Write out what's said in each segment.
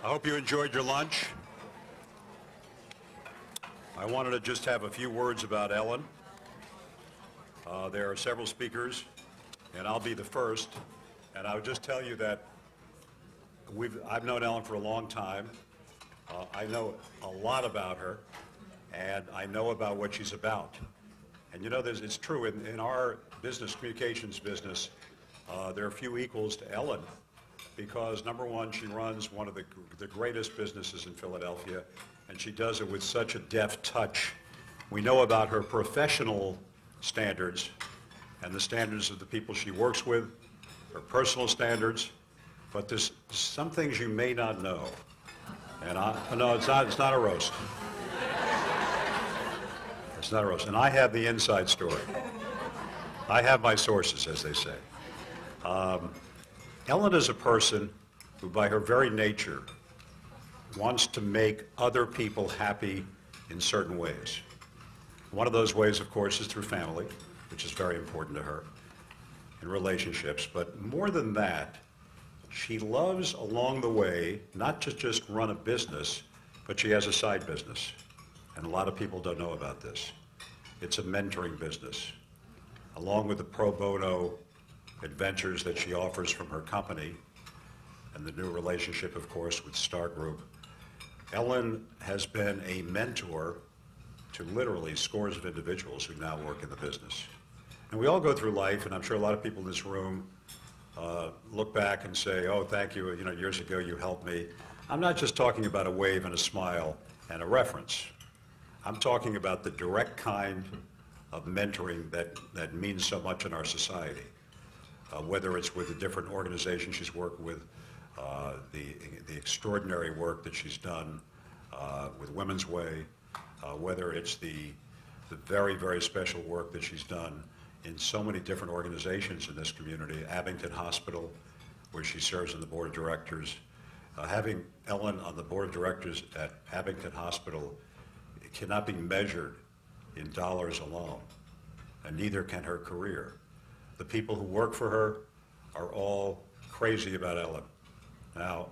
I hope you enjoyed your lunch. I wanted to just have a few words about Ellen. There are several speakers, and I'll be the first. And I would just tell you that I've known Ellen for a long time. I know a lot about her, and I know about what she's about. And you know, it's true, in our business, communications business, there are few equals to Ellen, because number one, she runs one of the greatest businesses in Philadelphia, and she does it with such a deft touch. We know about her professional standards and the standards of the people she works with, her personal standards, but there's some things you may not know. And no, it's not a roast. It's not a roast. And I have the inside story. I have my sources, as they say. Ellen is a person who, by her very nature, wants to make other people happy in certain ways. One of those ways, of course, is through family, which is very important to her, and relationships. But more than that, she loves along the way not to just run a business, but she has a side business. And a lot of people don't know about this. It's a mentoring business. Along with the pro bono adventures that she offers from her company, and the new relationship, of course, with Star Group, Ellen has been a mentor to literally scores of individuals who now work in the business. And we all go through life, and I'm sure a lot of people in this room look back and say, oh, thank you, years ago you helped me. I'm not just talking about a wave and a smile and a reference. I'm talking about the direct kind of mentoring that means so much in our society, whether it's with the different organizations she's worked with, the extraordinary work that she's done with Women's Way, whether it's the very, very special work that she's done in so many different organizations in this community, Abington Hospital, where she serves on the board of directors. Having Ellen on the board of directors at Abington Hospital, it cannot be measured in dollars alone, and neither can her career. The people who work for her are all crazy about Ellen. Now,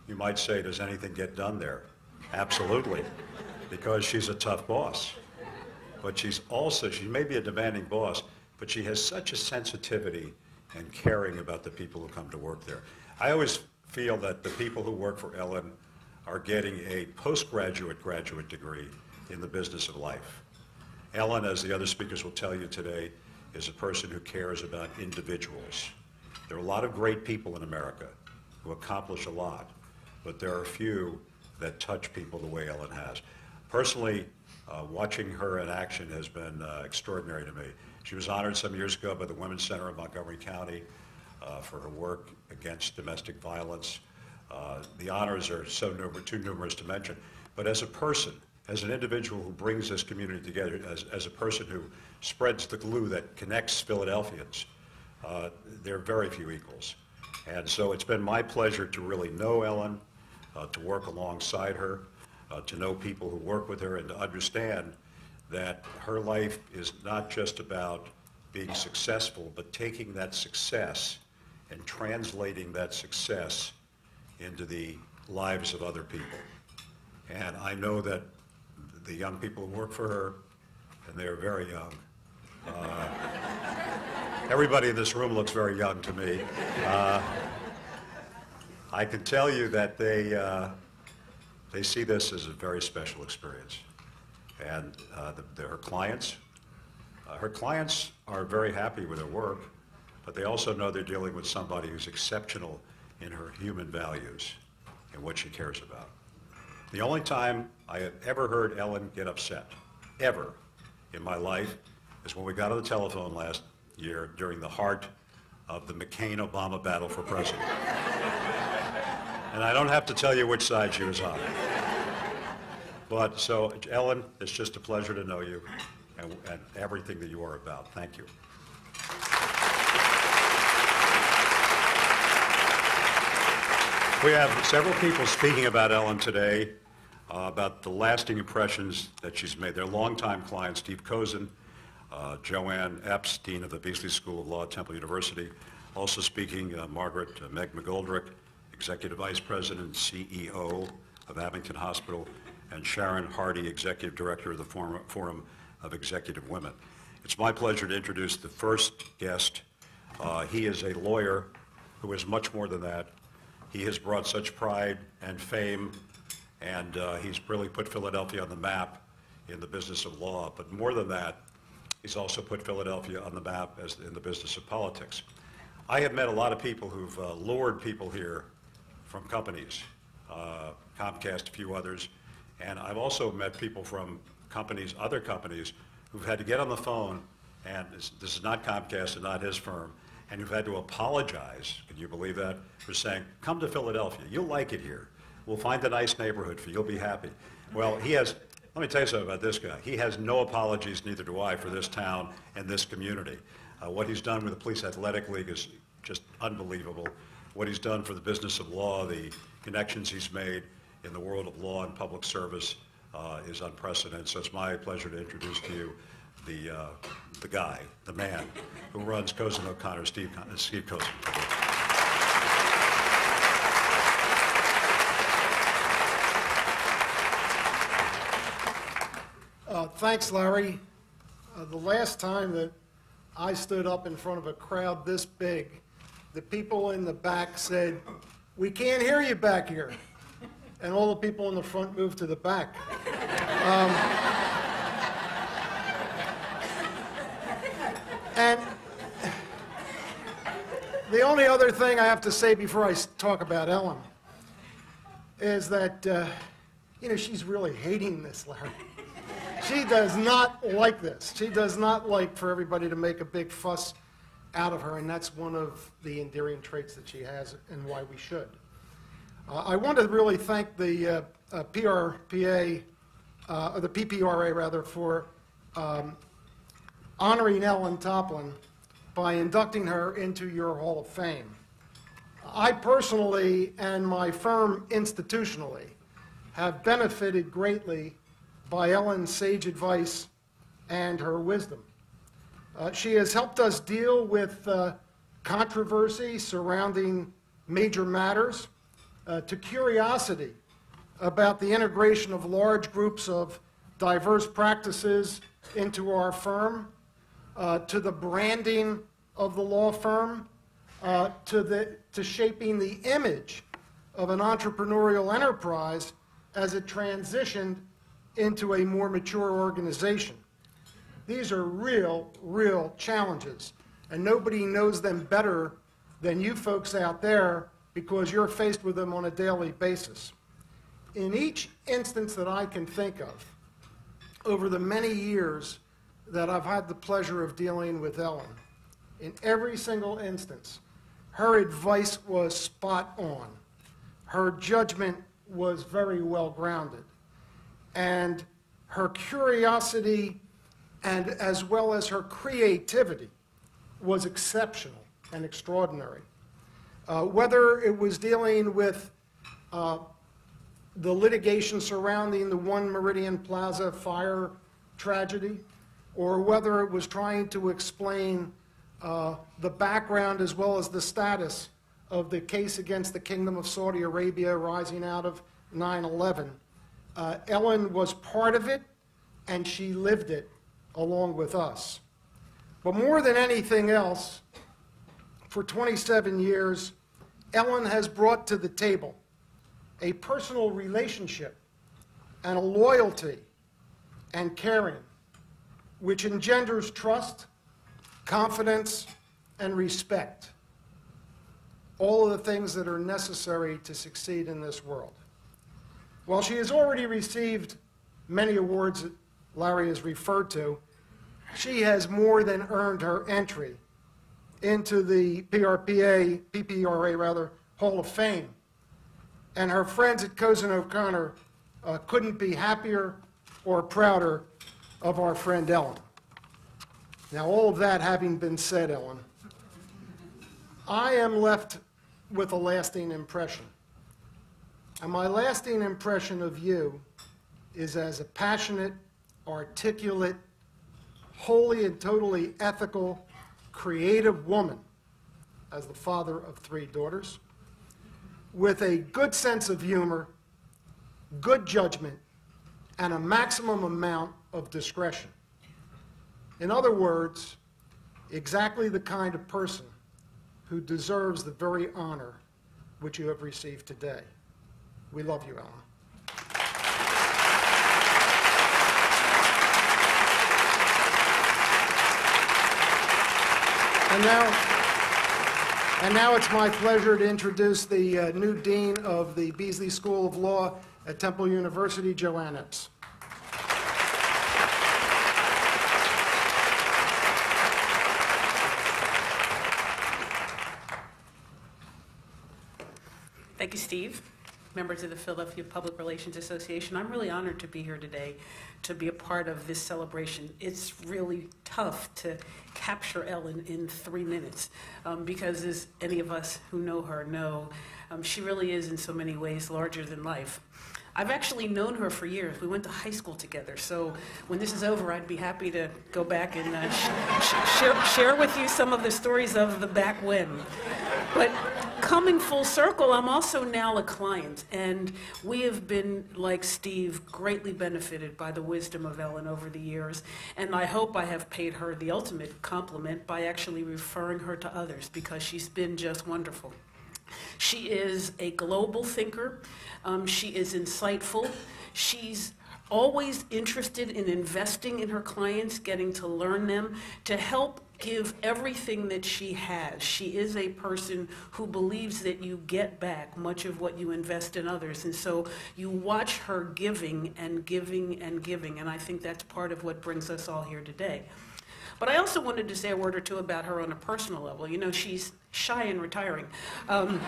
you might say, does anything get done there? Absolutely, because she's a tough boss. But she may be a demanding boss, but she has such a sensitivity and caring about the people who come to work there. I always feel that the people who work for Ellen are getting a postgraduate graduate degree in the business of life. Ellen, as the other speakers will tell you today, is a person who cares about individuals. There are a lot of great people in America who accomplish a lot, but there are few that touch people the way Ellen has. Personally, watching her in action has been extraordinary to me. She was honored some years ago by the Women's Center of Montgomery County for her work against domestic violence. The honors are too numerous to mention, but as a person, as an individual who brings this community together, as a person who spreads the glue that connects Philadelphians, there are very few equals. And so it's been my pleasure to really know Ellen, to work alongside her, to know people who work with her, and to understand that her life is not just about being successful, but taking that success and translating that success into the lives of other people. And I know that the young people who work for her, and they're very young, everybody in this room looks very young to me. I can tell you that they see this as a very special experience. And her clients are very happy with her work, but they also know they're dealing with somebody who's exceptional in her human values and what she cares about. The only time I have ever heard Ellen get upset, ever, in my life, is when we got on the telephone last year during the heart of the McCain-Obama battle for president. And I don't have to tell you which side she was on. But so, Ellen, it's just a pleasure to know you and everything that you are about. Thank you. We have several people speaking about Ellen today, about the lasting impressions that she's made. They're longtime clients, Steve Kozin, Joanne Epps, Dean of the Beasley School of Law at Temple University. Also speaking, Meg McGoldrick, Executive Vice President and CEO of Abington Hospital, and Sharon Hardy, Executive Director of the Forum of Executive Women. It's my pleasure to introduce the first guest. He is a lawyer who is much more than that. He has brought such pride and fame, and he's really put Philadelphia on the map in the business of law. But more than that, he's also put Philadelphia on the map as in the business of politics. I have met a lot of people who've lured people here from companies, Comcast, a few others, and I've also met people from companies, other companies, who've had to get on the phone, and this is not Comcast and not his firm, and who've had to apologize, can you believe that, for saying, come to Philadelphia, you'll like it here. We'll find a nice neighborhood for you, you'll be happy. Well, he has, let me tell you something about this guy. He has no apologies, neither do I, for this town and this community. What he's done with the Police Athletic League is just unbelievable. What he's done for the business of law, the connections he's made in the world of law and public service is unprecedented. So it's my pleasure to introduce to you the guy, the man, who runs Cozen O'Connor, Steve Cozen. Thanks, Larry. The last time that I stood up in front of a crowd this big, the people in the back said, "We can't hear you back here." And all the people in the front moved to the back. And the only other thing I have to say before I talk about Ellen is that, she's really hating this, Larry. She does not like this. She does not like for everybody to make a big fuss out of her, and that's one of the endearing traits that she has and why we should. I want to really thank the PRPA, or the PPRA rather, for honoring EllenToplin by inducting her into your Hall of Fame. I personally and my firm institutionally have benefited greatly by Ellen's sage advice and her wisdom. She has helped us deal with controversy surrounding major matters, to curiosity about the integration of large groups of diverse practices into our firm, to the branding of the law firm, to shaping the image of an entrepreneurial enterprise as it transitioned into a more mature organization. These are real challenges, and nobody knows them better than you folks out there because you're faced with them on a daily basis. In each instance that I can think of, over the many years that I've had the pleasure of dealing with Ellen, in every single instance, her advice was spot on. Her judgment was very well grounded. And her curiosity and as well as her creativity was exceptional and extraordinary. Whether it was dealing with the litigation surrounding the One Meridian Plaza fire tragedy, or whether it was trying to explain the background as well as the status of the case against the Kingdom of Saudi Arabia rising out of 9/11. Ellen was part of it, and she lived it along with us. But more than anything else, for 27 years, Ellen has brought to the table a personal relationship and a loyalty and caring, which engenders trust, confidence, and respect. All of the things that are necessary to succeed in this world. While she has already received many awards that Larry has referred to, she has more than earned her entry into the PPRA Hall of Fame. And her friends at Cozen O'Connor couldn't be happier or prouder of our friend Ellen. Now, all of that having been said, Ellen, I am left with a lasting impression. And my lasting impression of you is as a passionate, articulate, wholly and totally ethical, creative woman, as the father of 3 daughters, with a good sense of humor, good judgment, and a maximum amount of discretion. In other words, exactly the kind of person who deserves the very honor which you have received today. We love you, Ellen. And now it's my pleasure to introduce the new Dean of the Beasley School of Law at Temple University, Joanne Epps. Thank you, Steve. Members of the Philadelphia Public Relations Association, I'm really honored to be here today to be a part of this celebration. It's really tough to capture Ellen in 3 minutes because, as any of us who know her know, she really is in so many ways larger than life. I've actually known her for years. We went to high school together, so when this is over, I'd be happy to go back and share with you some of the stories of the back when. But coming full circle, I'm also now a client, and we have been, like Steve, greatly benefited by the wisdom of Ellen over the years, and I hope I have paid her the ultimate compliment by actually referring her to others, because she's been just wonderful. She is a global thinker. She is insightful. She's always interested in investing in her clients, getting to learn them, to help give everything that she has. She is a person who believes that you get back much of what you invest in others. And so you watch her giving and giving and giving. And I think that's part of what brings us all here today. But I also wanted to say a word or two about her on a personal level. You know, she's shy and retiring. No,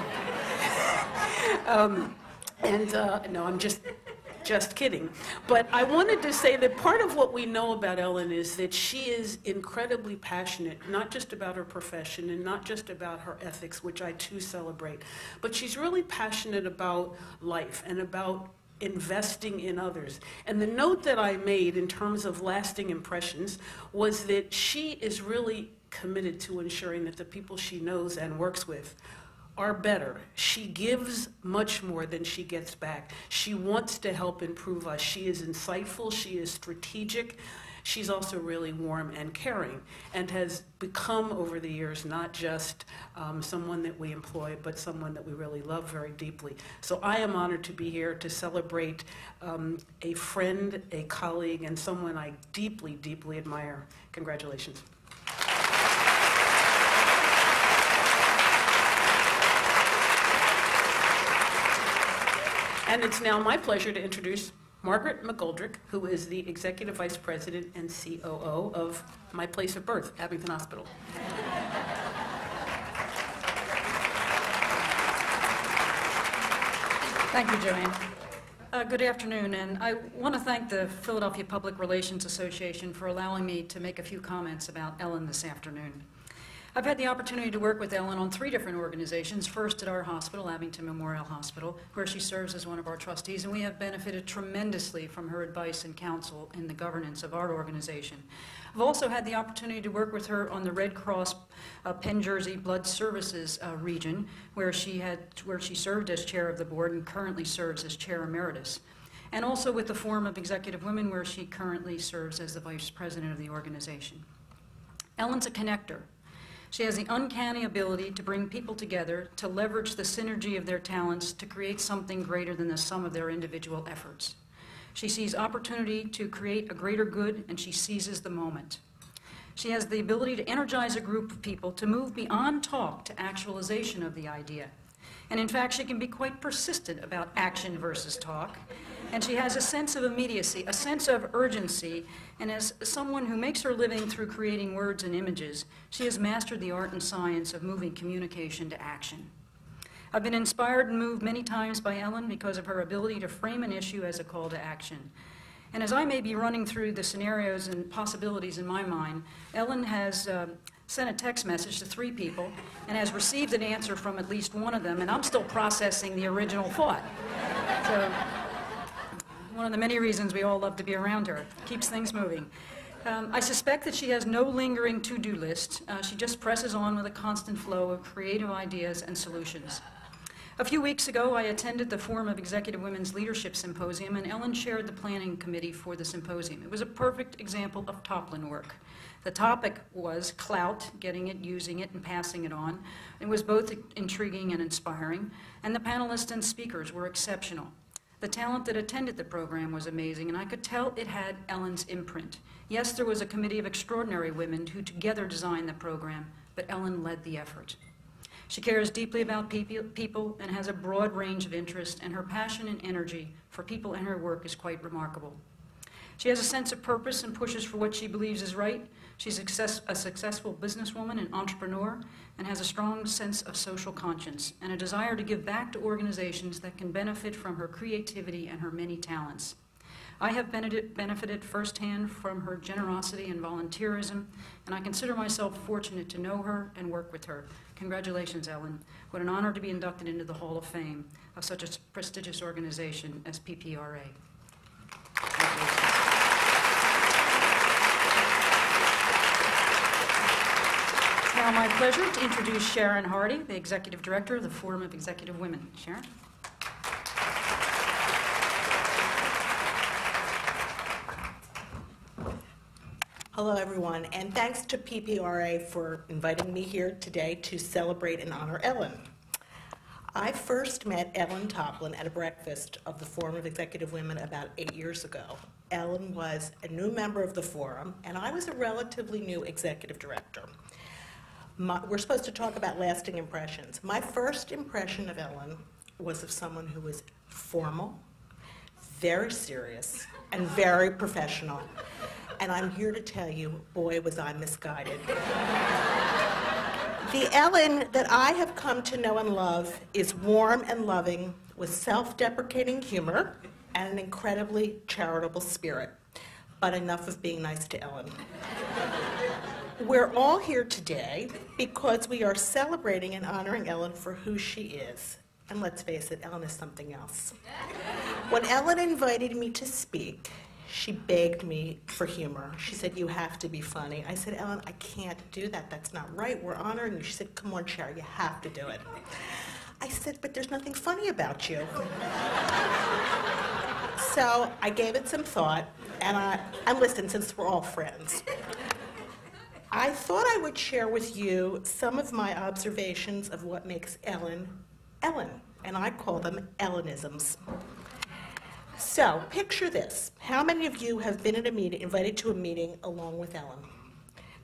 I'm just kidding. But I wanted to say that part of what we know about Ellen is that she is incredibly passionate, not just about her profession and not just about her ethics, which I too celebrate, but she's really passionate about life and about investing in others. And the note that I made in terms of lasting impressions was that she is really committed to ensuring that the people she knows and works with are better. She gives much more than she gets back. She wants to help improve us. She is insightful. She is strategic. She's also really warm and caring, and has become over the years not just someone that we employ, but someone that we really love very deeply. So I am honored to be here to celebrate a friend, a colleague, and someone I deeply, deeply admire. Congratulations. And it's now my pleasure to introduce Margaret McGoldrick, who is the Executive Vice President and COO of my place of birth, Abington Hospital. Thank you, Joanne. Good afternoon, and I want to thank the Philadelphia Public Relations Association for allowing me to make a few comments about Ellen this afternoon. I've had the opportunity to work with Ellen on 3 different organizations, first at our hospital, Abington Memorial Hospital, where she serves as one of our trustees, and we have benefited tremendously from her advice and counsel in the governance of our organization. I've also had the opportunity to work with her on the Red Cross Penn Jersey Blood Services region, where she served as chair of the board and currently serves as chair emeritus, and also with the Forum of Executive Women, where she currently serves as the vice president of the organization. Ellen's a connector. She has the uncanny ability to bring people together, to leverage the synergy of their talents to create something greater than the sum of their individual efforts. She sees opportunity to create a greater good, and she seizes the moment. She has the ability to energize a group of people to move beyond talk to actualization of the idea. And in fact, she can be quite persistent about action versus talk. And she has a sense of immediacy, a sense of urgency, and as someone who makes her living through creating words and images, she has mastered the art and science of moving communication to action. I've been inspired and moved many times by Ellen because of her ability to frame an issue as a call to action. And as I may be running through the scenarios and possibilities in my mind, Ellen has sent a text message to 3 people and has received an answer from at least one of them, and I'm still processing the original thought. So, one of the many reasons we all love to be around her. Keeps things moving. I suspect that she has no lingering to-do list. She just presses on with a constant flow of creative ideas and solutions. A few weeks ago, I attended the Forum of Executive Women's Leadership Symposium, and Ellen chaired the planning committee for the symposium. It was a perfect example of Toplin work. The topic was clout, getting it, using it, and passing it on. It was both intriguing and inspiring, and the panelists and speakers were exceptional. The talent that attended the program was amazing, and I could tell it had Ellen's imprint. Yes, there was a committee of extraordinary women who together designed the program, but Ellen led the effort. She cares deeply about people and has a broad range of interests, and her passion and energy for people and her work is quite remarkable. She has a sense of purpose and pushes for what she believes is right. She's a successful businesswoman and entrepreneur and has a strong sense of social conscience and a desire to give back to organizations that can benefit from her creativity and her many talents. I have benefited firsthand from her generosity and volunteerism, and I consider myself fortunate to know her and work with her. Congratulations, Ellen. What an honor to be inducted into the Hall of Fame of such a prestigious organization as PPRA. It's now my pleasure to introduce Sharon Hardy, the Executive Director of the Forum of Executive Women. Sharon? Hello, everyone, and thanks to PPRA for inviting me here today to celebrate and honor Ellen. I first met EllenToplin at a breakfast of the Forum of Executive Women about 8 years ago. Ellen was a new member of the Forum, and I was a relatively new executive director. We're supposed to talk about lasting impressions. My first impression of Ellen was of someone who was formal, very serious, and very professional. And I'm here to tell you, boy, was I misguided. The Ellen that I have come to know and love is warm and loving, with self-deprecating humor and an incredibly charitable spirit. But enough of being nice to Ellen. We're all here today because we are celebrating and honoring Ellen for who she is. And let's face it, Ellen is something else. When Ellen invited me to speak, she begged me for humor. She said, "You have to be funny." I said, "Ellen, I can't do that. That's not right. We're honoring you." She said, "Come on, Sharon, you have to do it." I said, "But there's nothing funny about you." So I gave it some thought, and listen, since we're all friends, I thought I would share with you some of my observations of what makes Ellen, Ellen, and I call them Ellenisms. So, picture this. How many of you have been at a meeting, invited to a meeting along with Ellen?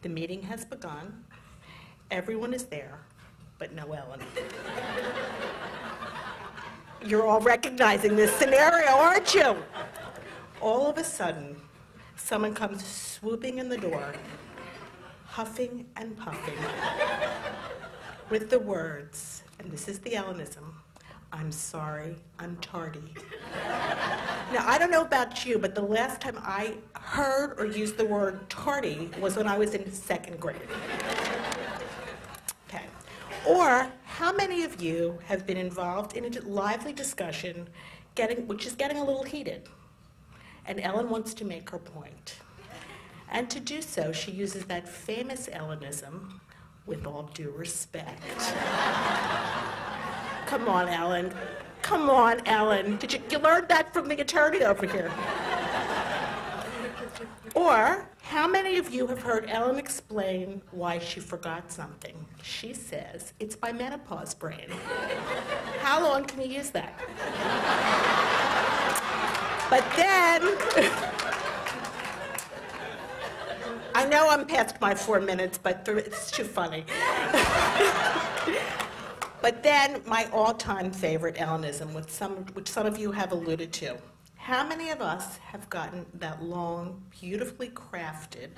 The meeting has begun. Everyone is there, but no Ellen. You're all recognizing this scenario, aren't you? All of a sudden, someone comes swooping in the door, huffing and puffing, with the words, and this is the Ellenism, "I'm sorry, I'm tardy." Now, I don't know about you, but the last time I heard or used the word tardy was when I was in 2nd grade. Okay. Or, how many of you have been involved in a lively discussion which is getting a little heated, and Ellen wants to make her point? And to do so, she uses that famous Ellenism, "with all due respect." Come on, Ellen. Come on, Ellen. Did you learn that from the attorney over here? Or, how many of you have heard Ellen explain why she forgot something? She says, "It's my menopause brain." How long can you use that? But then, I know I'm past my 4 minutes, but it's too funny. But then, my all-time favorite Ellenism, which some of you have alluded to. How many of us have gotten that long, beautifully crafted,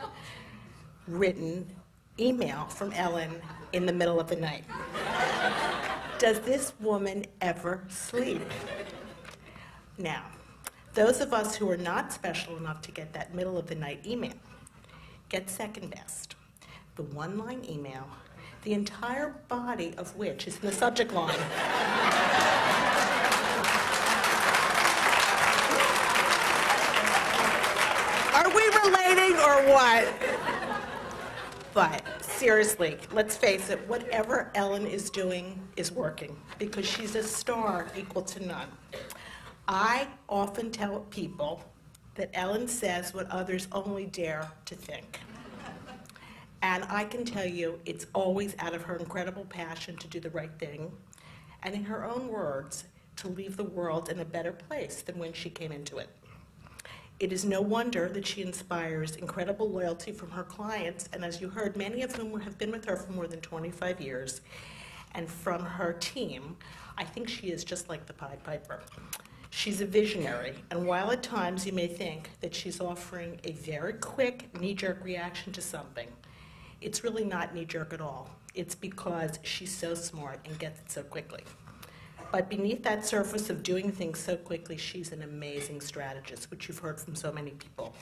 written email from Ellen in the middle of the night? Does this woman ever sleep? Now, those of us who are not special enough to get that middle-of-the-night email get second best. The one-line email, the entire body of which is in the subject line. Are we relating or what? But seriously, let's face it, whatever Ellen is doing is working because she's a star equal to none. I often tell people that Ellen says what others only dare to think. And I can tell you it's always out of her incredible passion to do the right thing, and in her own words, to leave the world in a better place than when she came into it. It is no wonder that she inspires incredible loyalty from her clients, and as you heard, many of whom have been with her for more than 25 years. And from her team, I think she is just like the Pied Piper. She's a visionary, and while at times you may think that she's offering a very quick, knee-jerk reaction to something, it's really not knee-jerk at all. It's because she's so smart and gets it so quickly. But beneath that surface of doing things so quickly, she's an amazing strategist, which you've heard from so many people.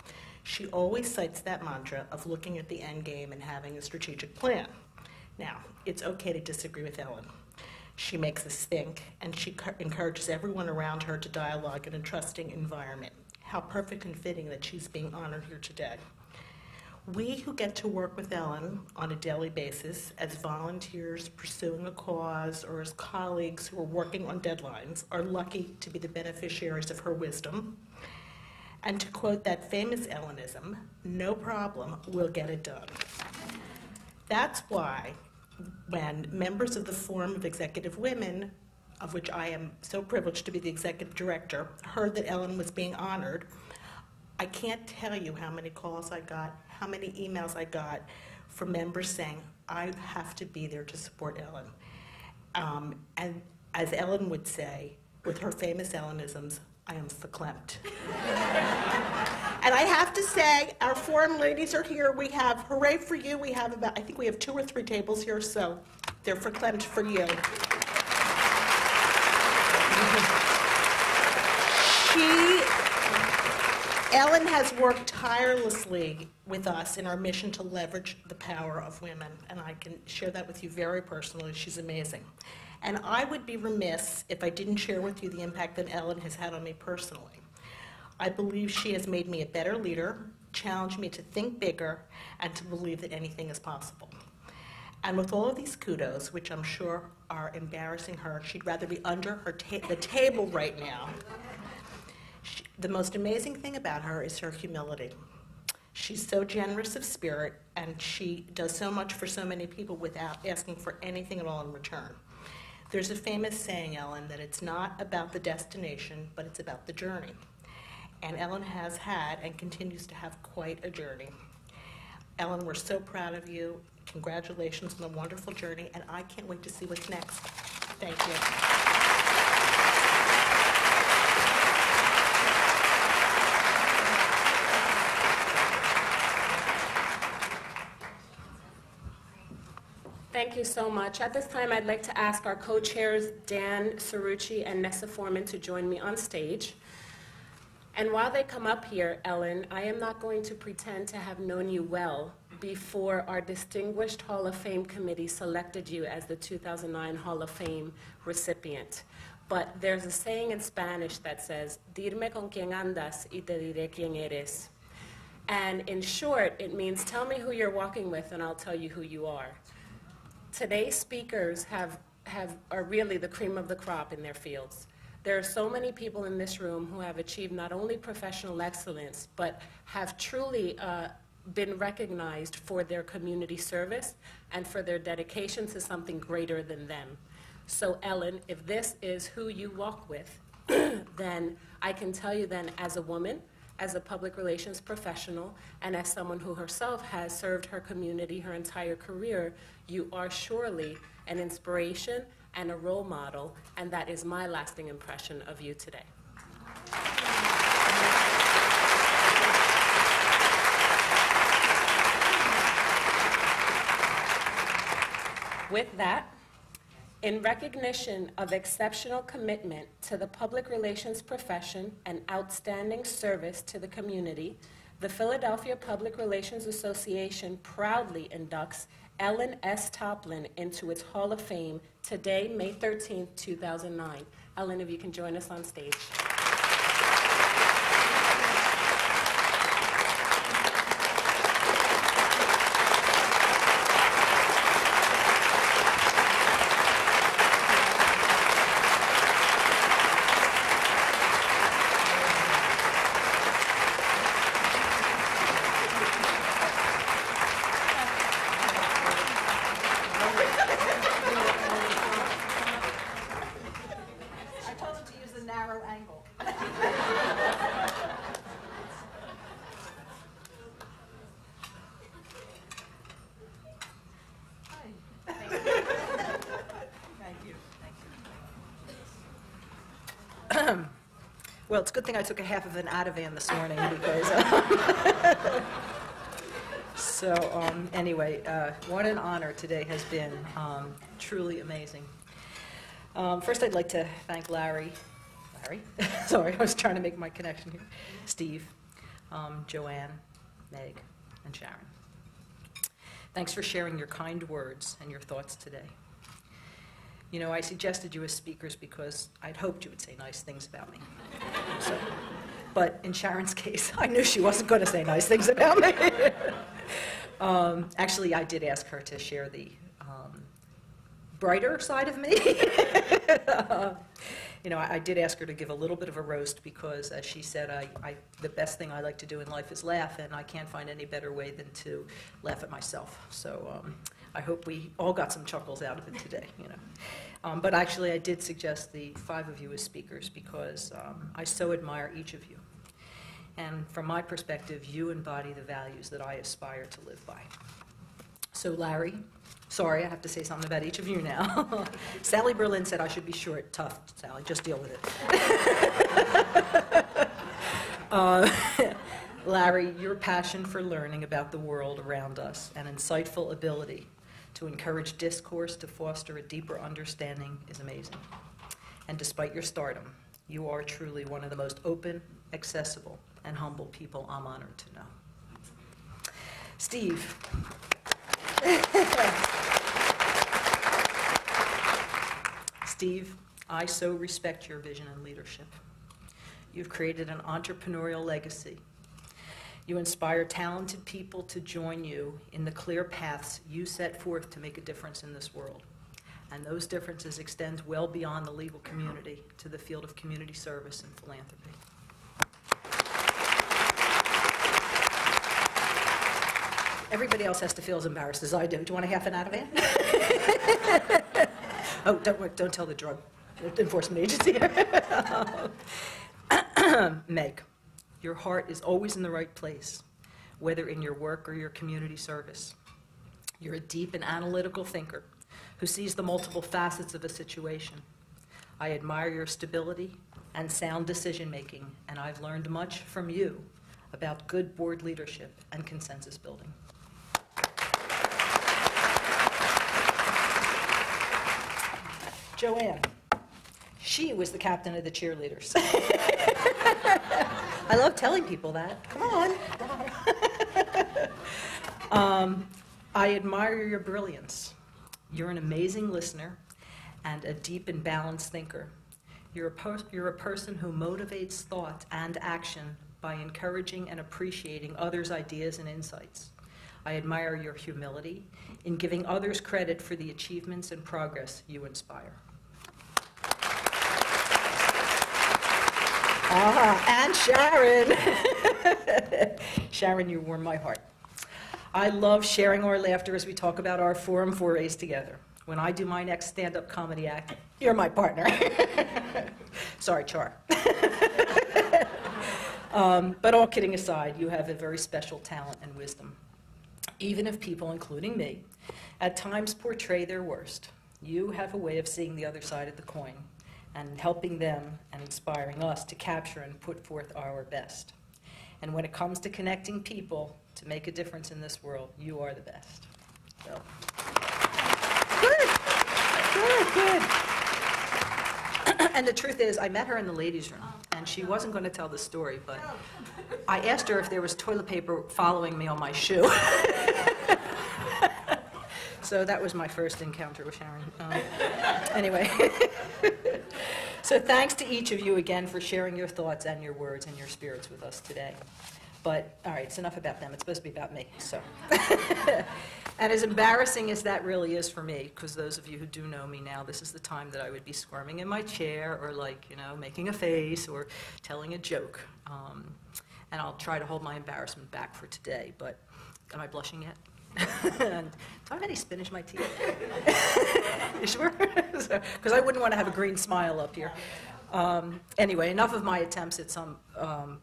She always cites that mantra of looking at the end game and having a strategic plan. Now, it's okay to disagree with Ellen. She makes us think, and she encourages everyone around her to dialogue in a trusting environment. How perfect and fitting that she's being honored here today. We who get to work with Ellen on a daily basis as volunteers pursuing a cause or as colleagues who are working on deadlines are lucky to be the beneficiaries of her wisdom. And to quote that famous Ellenism, no problem, we'll get it done. That's why when members of the Forum of Executive Women, of which I am so privileged to be the executive director, heard that Ellen was being honored, I can't tell you how many calls I got, how many emails I got from members saying, I have to be there to support Ellen. And as Ellen would say, with her famous Ellenisms, I am verklempt. And I have to say, our forum ladies are here. We have, hooray for you, we have about, I think we have 2 or 3 tables here, so they're verklempt for you. Ellen has worked tirelessly with us in our mission to leverage the power of women, and I can share that with you very personally. She's amazing. And I would be remiss if I didn't share with you the impact that Ellen has had on me personally. I believe she has made me a better leader, challenged me to think bigger, and to believe that anything is possible. And with all of these kudos, which I'm sure are embarrassing her, she'd rather be under the table right now. The most amazing thing about her is her humility. She's so generous of spirit, and she does so much for so many people without asking for anything at all in return. There's a famous saying, Ellen, that it's not about the destination, but it's about the journey. And Ellen has had and continues to have quite a journey. Ellen, we're so proud of you. Congratulations on the wonderful journey, and I can't wait to see what's next. Thank you. Thank you so much. At this time, I'd like to ask our co-chairs, Dan Cerrucci and Nessa Foreman, to join me on stage. And while they come up here, Ellen, I am not going to pretend to have known you well before our distinguished Hall of Fame committee selected you as the 2009 Hall of Fame recipient. But there's a saying in Spanish that says, "Dime con quién andas y te diré quién eres." And in short, it means tell me who you're walking with and I'll tell you who you are. Today's speakers are really the cream of the crop in their fields. There are so many people in this room who have achieved not only professional excellence, but have truly been recognized for their community service and for their dedication to something greater than them. So Ellen, if this is who you walk with, then I can tell you then as a woman, as a public relations professional, and as someone who herself has served her community her entire career, you are surely an inspiration and a role model, and that is my lasting impression of you today. With that, in recognition of exceptional commitment to the public relations profession and outstanding service to the community, the Philadelphia Public Relations Association proudly inducts Ellen S. Toplin into its Hall of Fame today, May 13, 2009. Ellen, if you can join us on stage. angle. Well, it's a good thing I took a half of an Ativan this morning because. Anyway, what an honor today has been. Truly amazing. First, I'd like to thank Larry. Sorry, I was trying to make my connection here. Steve, Joanne, Meg, and Sharon. Thanks for sharing your kind words and your thoughts today. You know, I suggested you as speakers because I'd hoped you would say nice things about me. But in Sharon's case, I knew she wasn't going to say nice things about me. Actually, I did ask her to share the brighter side of me. You know, I did ask her to give a little bit of a roast because, as she said, the best thing I like to do in life is laugh, and I can't find any better way than to laugh at myself. So I hope we all got some chuckles out of it today, you know. But actually, I did suggest the 5 of you as speakers because I so admire each of you. And from my perspective, you embody the values that I aspire to live by. So Larry, sorry, I have to say something about each of you now. Sally Berlin said I should be short. Tough, Sally, just deal with it. Larry, your passion for learning about the world around us and insightful ability to encourage discourse to foster a deeper understanding is amazing. And despite your stardom, you are truly one of the most open, accessible, and humble people I'm honored to know. Steve. Steve, I so respect your vision and leadership. You've created an entrepreneurial legacy. You inspire talented people to join you in the clear paths you set forth to make a difference in this world. And those differences extend well beyond the legal community to the field of community service and philanthropy. Everybody else has to feel as embarrassed as I do. Do you want a half an Ativan? Oh, don't tell the drug enforcement agency. Meg, your heart is always in the right place, whether in your work or your community service. You're a deep and analytical thinker who sees the multiple facets of a situation. I admire your stability and sound decision-making, and I've learned much from you about good board leadership and consensus building. Joanne, she was the captain of the cheerleaders. I love telling people that. Come on. I admire your brilliance. You're an amazing listener and a deep and balanced thinker. You're a person who motivates thought and action by encouraging and appreciating others' ideas and insights. I admire your humility in giving others credit for the achievements and progress you inspire. And Sharon. Sharon, you warm my heart. I love sharing our laughter as we talk about our forum forays together. When I do my next stand-up comedy act, you're my partner. Sorry, Char. But all kidding aside, you have a very special talent and wisdom. Even if people, including me, at times portray their worst, you have a way of seeing the other side of the coin and helping them and inspiring us to capture and put forth our best. And when it comes to connecting people to make a difference in this world, you are the best. So. Good. And the truth is, I met her in the ladies' room, and she wasn't going to tell the story, but I asked her if there was toilet paper following me on my shoe. So that was my first encounter with Sharon. Anyway. So thanks to each of you again for sharing your thoughts and your words and your spirits with us today. But, all right, it's enough about them. It's supposed to be about me, so. And as embarrassing as that really is for me, because those of you who do know me now, this is the time that I would be squirming in my chair or, like, you know, making a face or telling a joke. And I'll try to hold my embarrassment back for today, but am I blushing yet? And do I have any spinach in my teeth? You sure? Because I wouldn't want to have a green smile up here. Anyway, enough of my attempts at some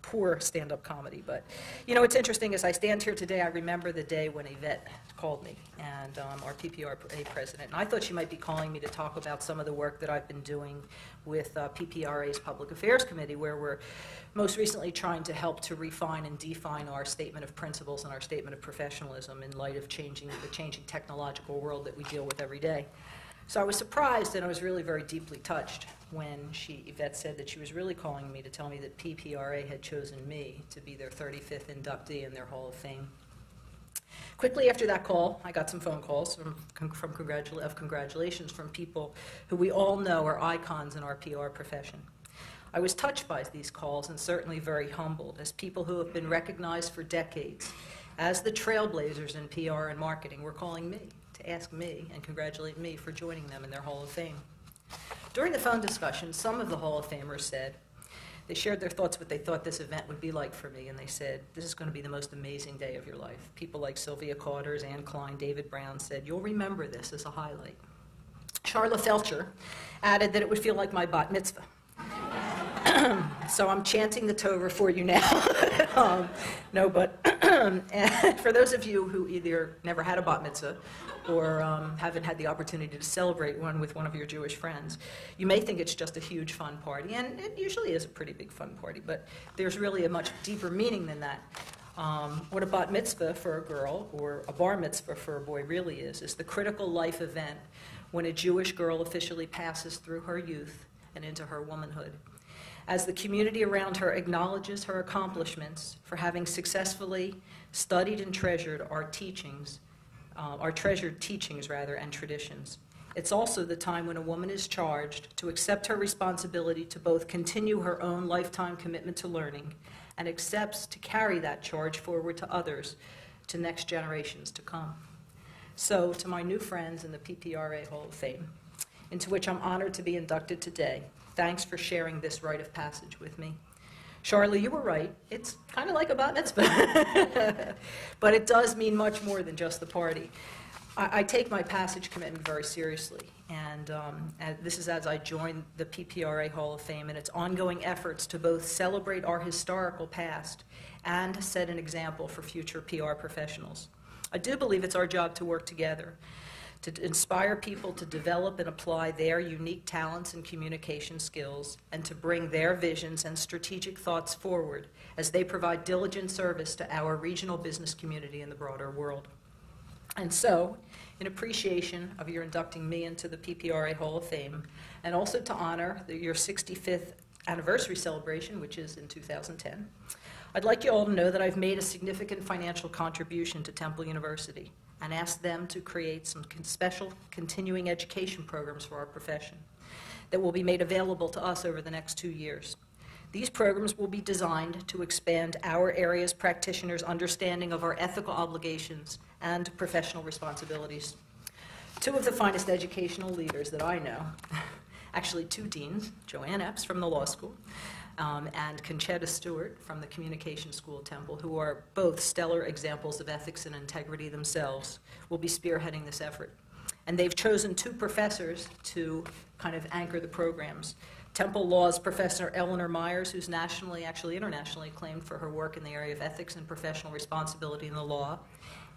poor stand-up comedy. But, you know, what's interesting as I stand here today, I remember the day when Yvette called me, and our PPRA president. And I thought she might be calling me to talk about some of the work that I've been doing with PPRA's Public Affairs Committee, where we're most recently trying to help to refine and define our statement of principles and our statement of professionalism in light of the changing technological world that we deal with every day. So I was surprised, and I was really very deeply touched when Yvette said that she was really calling me to tell me that PPRA had chosen me to be their 35th inductee in their Hall of Fame. Quickly after that call, I got some phone calls of congratulations from people who we all know are icons in our PR profession. I was touched by these calls and certainly very humbled as people who have been recognized for decades as the trailblazers in PR and marketing were calling me to ask me and congratulate me for joining them in their Hall of Fame. During the phone discussion, some of the Hall of Famers said, they shared their thoughts what they thought this event would be like for me, and they said, this is going to be the most amazing day of your life. People like Sylvia Cauters, Anne Klein, David Brown said, you'll remember this as a highlight. Charla Felcher added that it would feel like my bat mitzvah. So I'm chanting the Torah for you now. No, but for those of you who either never had a bat mitzvah or haven't had the opportunity to celebrate one with one of your Jewish friends, you may think it's just a huge fun party, and it usually is a pretty big fun party, but there's really a much deeper meaning than that. What a bat mitzvah for a girl or a bar mitzvah for a boy really is the critical life event when a Jewish girl officially passes through her youth and into her womanhood. As the community around her acknowledges her accomplishments for having successfully studied and treasured our teachings, our treasured teachings rather, and traditions. It's also the time when a woman is charged to accept her responsibility to both continue her own lifetime commitment to learning and accepts to carry that charge forward to others, to next generations to come. So, to my new friends in the PPRA Hall of Fame, into which I'm honored to be inducted today, thanks for sharing this rite of passage with me. Charlie, you were right. It's kind of like a bat mitzvah. But it does mean much more than just the party. I take my passage commitment very seriously. And this is as I join the PPRA Hall of Fame and its ongoing efforts to both celebrate our historical past and set an example for future PR professionals. I do believe it's our job to work together, to inspire people to develop and apply their unique talents and communication skills, and to bring their visions and strategic thoughts forward as they provide diligent service to our regional business community and the broader world. And so, in appreciation of your inducting me into the PPRA Hall of Fame, and also to honor your 65th anniversary celebration, which is in 2010, I'd like you all to know that I've made a significant financial contribution to Temple University and asked them to create some special continuing education programs for our profession that will be made available to us over the next 2 years. These programs will be designed to expand our area's practitioners' understanding of our ethical obligations and professional responsibilities. Two of the finest educational leaders that I know, actually 2 deans, Joanne Epps from the law school, and Conchetta Stewart from the Communication School at Temple, who are both stellar examples of ethics and integrity themselves, will be spearheading this effort. And they've chosen 2 professors to kind of anchor the programs. Temple Law's Professor Eleanor Myers, who's nationally, actually internationally acclaimed for her work in the area of ethics and professional responsibility in the law,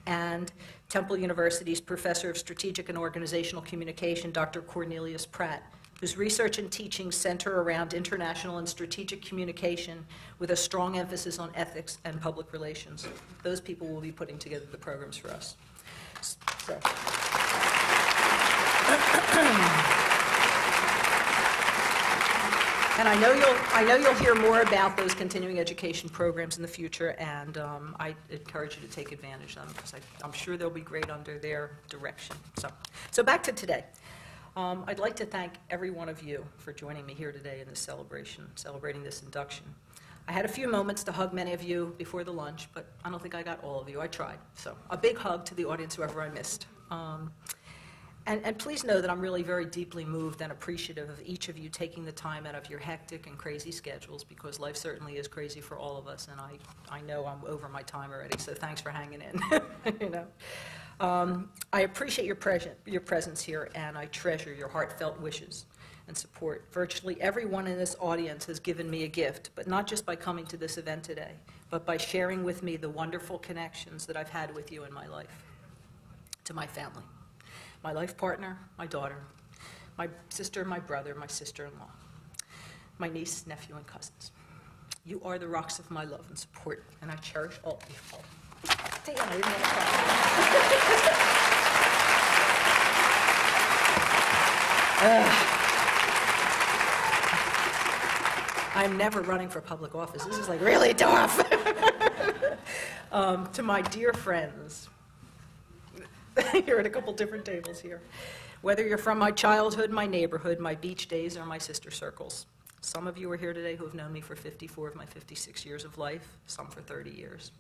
and Temple University's Professor of Strategic and Organizational Communication, Dr. Cornelius Pratt, whose research and teaching center around international and strategic communication with a strong emphasis on ethics and public relations. Those people will be putting together the programs for us. So. And I know you'll hear more about those continuing education programs in the future, and I encourage you to take advantage of them because I'm sure they'll be great under their direction. So back to today. I'd like to thank every one of you for joining me here today in this celebration, celebrating this induction. I had a few moments to hug many of you before the lunch, but I don't think I got all of you. I tried. So a big hug to the audience, whoever I missed. And please know that I'm really very deeply moved and appreciative of each of you taking the time out of your hectic and crazy schedules, because life certainly is crazy for all of us, and I know I'm over my time already, so thanks for hanging in. You know, I appreciate your presence here, and I treasure your heartfelt wishes. and support. Virtually everyone in this audience has given me a gift, but not just by coming to this event today, but by sharing with me the wonderful connections that I've had with you in my life. To my family, my life partner, my daughter, my sister, my brother, my sister-in-law, my niece, nephew, and cousins. You are the rocks of my love and support, and I cherish all of you. Damn, I didn't want to cry. I'm never running for public office. This is like really tough. To my dear friends, you're at a couple different tables here. Whether you're from my childhood, my neighborhood, my beach days, or my sister circles. Some of you are here today who have known me for 54 of my 56 years of life, some for 30 years,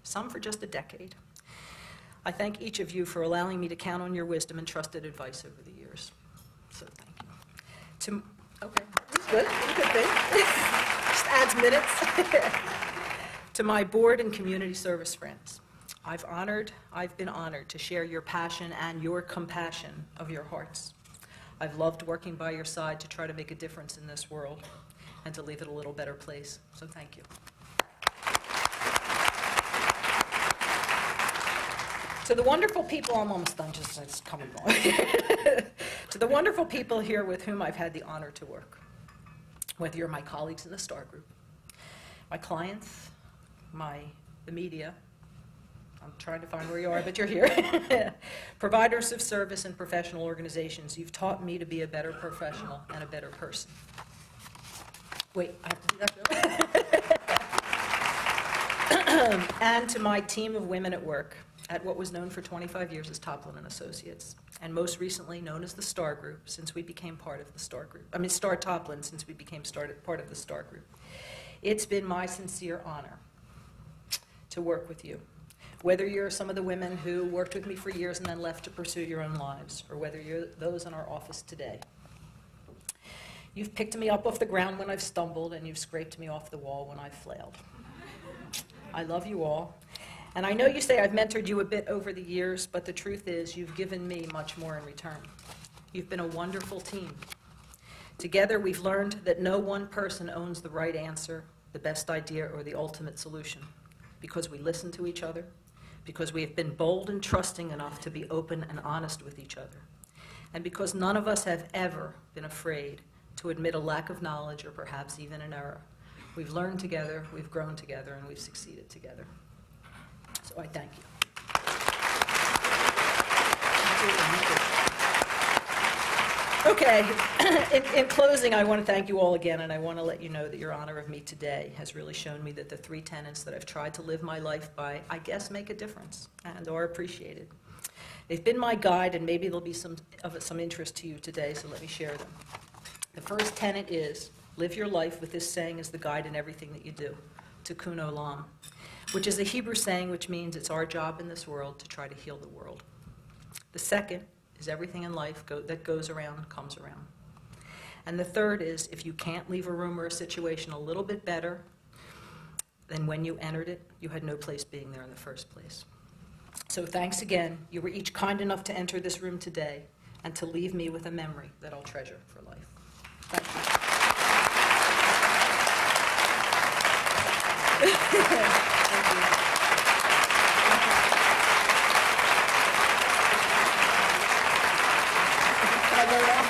some for just a decade. I thank each of you for allowing me to count on your wisdom and trusted advice over the years. So thank you. Okay, that's good. Good thing. Just adds minutes. To my board and community service friends, I've been honored to share your passion and your compassion of your hearts. I've loved working by your side to try to make a difference in this world and to leave it a little better place. So thank you. To the wonderful people, I'm almost done, just it's coming along. To the wonderful people here with whom I've had the honor to work, whether you're my colleagues in the STAR group, my clients, the media, I'm trying to find where you are, but you're here. Providers of service and professional organizations, you've taught me to be a better professional and a better person. Wait, I have to do that. And to my team of women at work, at what was known for 25 years as Toplin and Associates, and most recently known as the STAR Group, since we became part of the STAR Group. I mean, STAR Toplin, since we became part of the STAR Group. It's been my sincere honor to work with you. Whether you're some of the women who worked with me for years and then left to pursue your own lives, or whether you're those in our office today. You've picked me up off the ground when I've stumbled, and you've scraped me off the wall when I've flailed. I love you all. And I know you say I've mentored you a bit over the years, but the truth is you've given me much more in return. You've been a wonderful team. Together we've learned that no one person owns the right answer, the best idea, or the ultimate solution, because we listen to each other, because we have been bold and trusting enough to be open and honest with each other, and because none of us have ever been afraid to admit a lack of knowledge or perhaps even an error. We've learned together, we've grown together, and we've succeeded together. So I thank you. Okay, in closing, I want to thank you all again, and I want to let you know that your honor of me today has really shown me that the three tenets that I've tried to live my life by, I guess, make a difference and are appreciated. They've been my guide, and maybe they'll be some interest to you today, so let me share them. The first tenet is, live your life with this saying as the guide in everything that you do, tikkun olam, which is a Hebrew saying which means it's our job in this world to try to heal the world. The second is everything in life that goes around comes around. And the third is, if you can't leave a room or a situation a little bit better than when you entered it, you had no place being there in the first place. So thanks again. You were each kind enough to enter this room today and to leave me with a memory that I'll treasure for life. Thank you. Thank you. Can I go now?